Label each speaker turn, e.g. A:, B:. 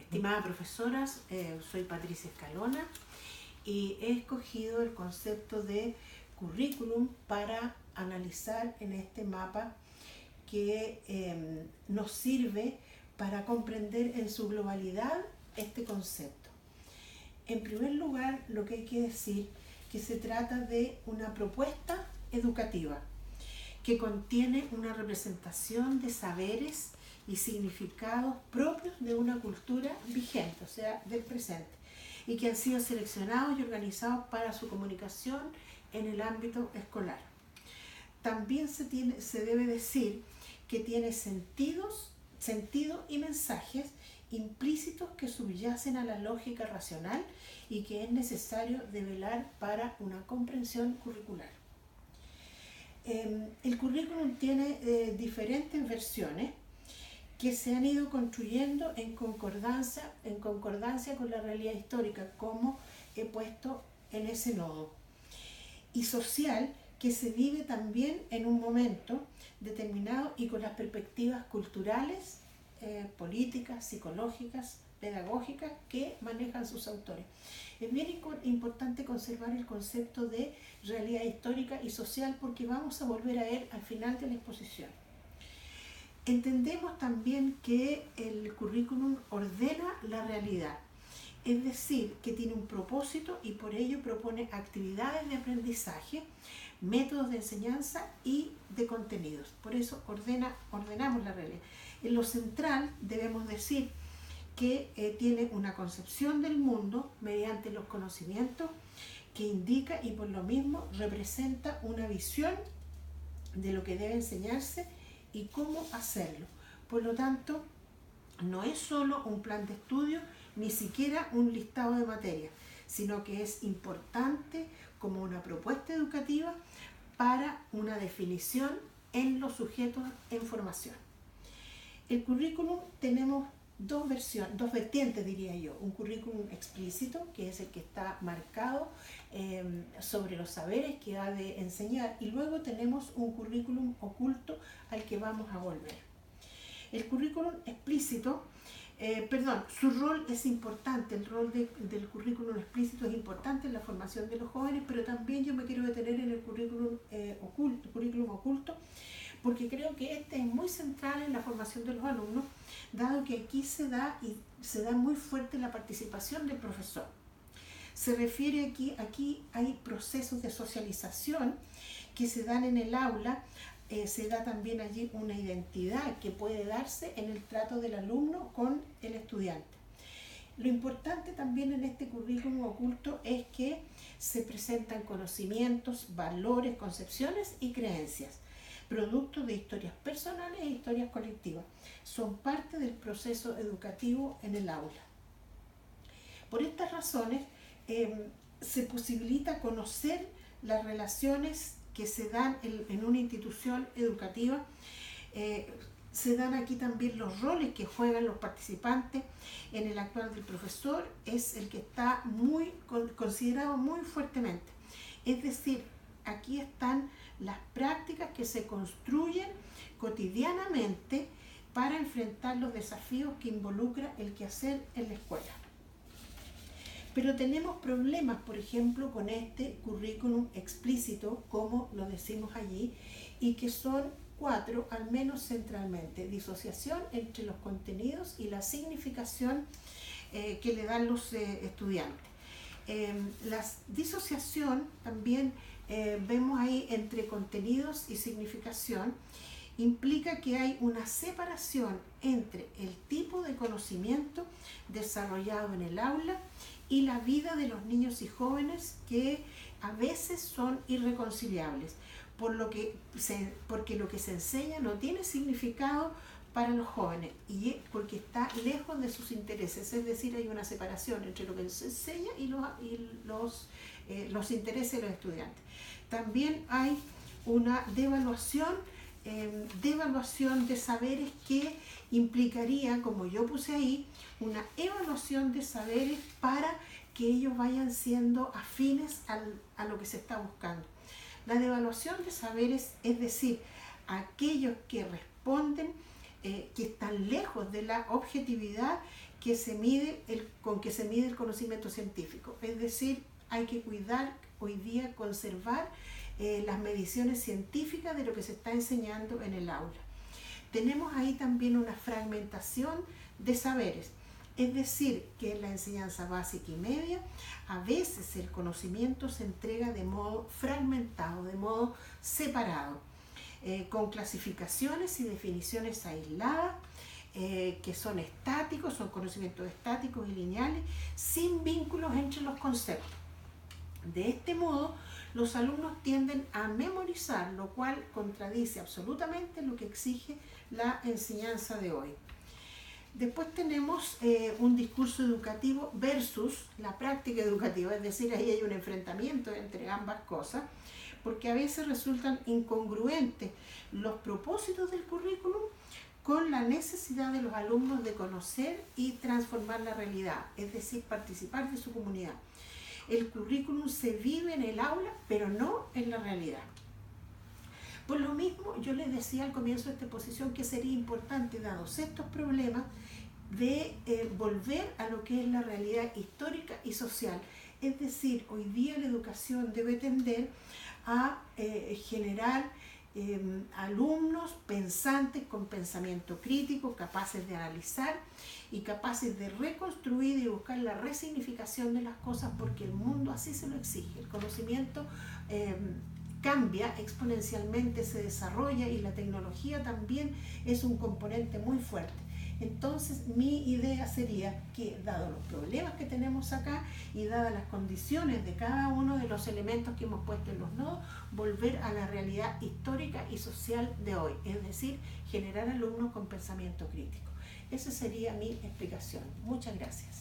A: Estimadas profesoras, soy Patricia Escalona y he escogido el concepto de currículum para analizar en este mapa que nos sirve para comprender en su globalidad este concepto. En primer lugar, lo que hay que decir que se trata de una propuesta educativa que contiene una representación de saberes y significados propios de una cultura vigente, o sea, del presente, y que han sido seleccionados y organizados para su comunicación en el ámbito escolar. También se debe decir que tiene sentido y mensajes implícitos que subyacen a la lógica racional y que es necesario develar para una comprensión curricular. El currículum tiene diferentes versiones que se han ido construyendo en concordancia con la realidad histórica, como he puesto en ese nodo, y social, que se vive también en un momento determinado y con las perspectivas culturales, políticas, psicológicas, pedagógicas que manejan sus autores. Es bien importante conservar el concepto de realidad histórica y social porque vamos a volver a él al final de la exposición. Entendemos también que el currículum ordena la realidad, es decir, que tiene un propósito y por ello propone actividades de aprendizaje, métodos de enseñanza y de contenidos. Por eso ordenamos la realidad. En lo central debemos decir que tiene una concepción del mundo mediante los conocimientos que indica y por lo mismo representa una visión de lo que debe enseñarse y cómo hacerlo. Por lo tanto, no es solo un plan de estudio, ni siquiera un listado de materias, sino que es importante como una propuesta educativa para una definición en los sujetos en formación. El currículum tenemos dos vertientes, diría yo. Un currículum explícito, que es el que está marcado sobre los saberes que ha de enseñar, y luego tenemos un currículum oculto al que vamos a volver. El currículum explícito, su rol es importante, el rol del currículum explícito es importante en la formación de los jóvenes, pero también yo me quiero detener en el currículum oculto, porque creo que este es muy central en la formación de los alumnos, dado que aquí se da muy fuerte la participación del profesor. Se refiere aquí hay procesos de socialización que se dan en el aula, se da también allí una identidad que puede darse en el trato del alumno con el estudiante. Lo importante también en este currículum oculto es que se presentan conocimientos, valores, concepciones y creencias, producto de historias personales e historias colectivas. Son parte del proceso educativo en el aula. Por estas razones, se posibilita conocer las relaciones que se dan en una institución educativa. Se dan aquí también los roles que juegan los participantes. En el actual del profesor es el que está considerado muy fuertemente. Es decir, aquí están las prácticas que se construyen cotidianamente para enfrentar los desafíos que involucra el quehacer en la escuela. Pero tenemos problemas, por ejemplo, con este currículum explícito, como lo decimos allí, y que son 4, al menos centralmente: disociación entre los contenidos y la significación que le dan los estudiantes. La disociación también vemos ahí entre contenidos y significación, implica que hay una separación entre el tipo de conocimiento desarrollado en el aula y la vida de los niños y jóvenes, que a veces son irreconciliables, porque lo que se enseña no tiene significado para los jóvenes y porque está lejos de sus intereses. Es decir, hay una separación entre lo que se enseña y los intereses de los estudiantes. También hay una devaluación de saberes que implicaría, como yo puse ahí, una evaluación de saberes para que ellos vayan siendo afines a lo que se está buscando. La devaluación de saberes, es decir, aquellos que responden que están lejos de la objetividad con que se mide el conocimiento científico. Es decir, hay que cuidar hoy día, conservar las mediciones científicas de lo que se está enseñando en el aula. Tenemos ahí también una fragmentación de saberes. Es decir, que en la enseñanza básica y media, a veces el conocimiento se entrega de modo fragmentado, de modo separado, con clasificaciones y definiciones aisladas, que son estáticos, son conocimientos estáticos y lineales, sin vínculos entre los conceptos. De este modo, los alumnos tienden a memorizar, lo cual contradice absolutamente lo que exige la enseñanza de hoy. Después tenemos un discurso educativo versus la práctica educativa, es decir, ahí hay un enfrentamiento entre ambas cosas, porque a veces resultan incongruentes los propósitos del currículum con la necesidad de los alumnos de conocer y transformar la realidad, es decir, participar de su comunidad. El currículum se vive en el aula, pero no en la realidad. Por lo mismo, yo les decía al comienzo de esta exposición que sería importante, dados estos problemas, de volver a lo que es la realidad histórica y social. Es decir, hoy día la educación debe tender a generar alumnos pensantes con pensamiento crítico, capaces de analizar y capaces de reconstruir y buscar la resignificación de las cosas, porque el mundo así se lo exige. El conocimiento cambia exponencialmente, se desarrolla, y la tecnología también es un componente muy fuerte. Entonces, mi idea sería que, dado los problemas que tenemos acá y dadas las condiciones de cada uno de los elementos que hemos puesto en los nodos, volver a la realidad histórica y social de hoy, es decir, generar alumnos con pensamiento crítico. Esa sería mi explicación. Muchas gracias.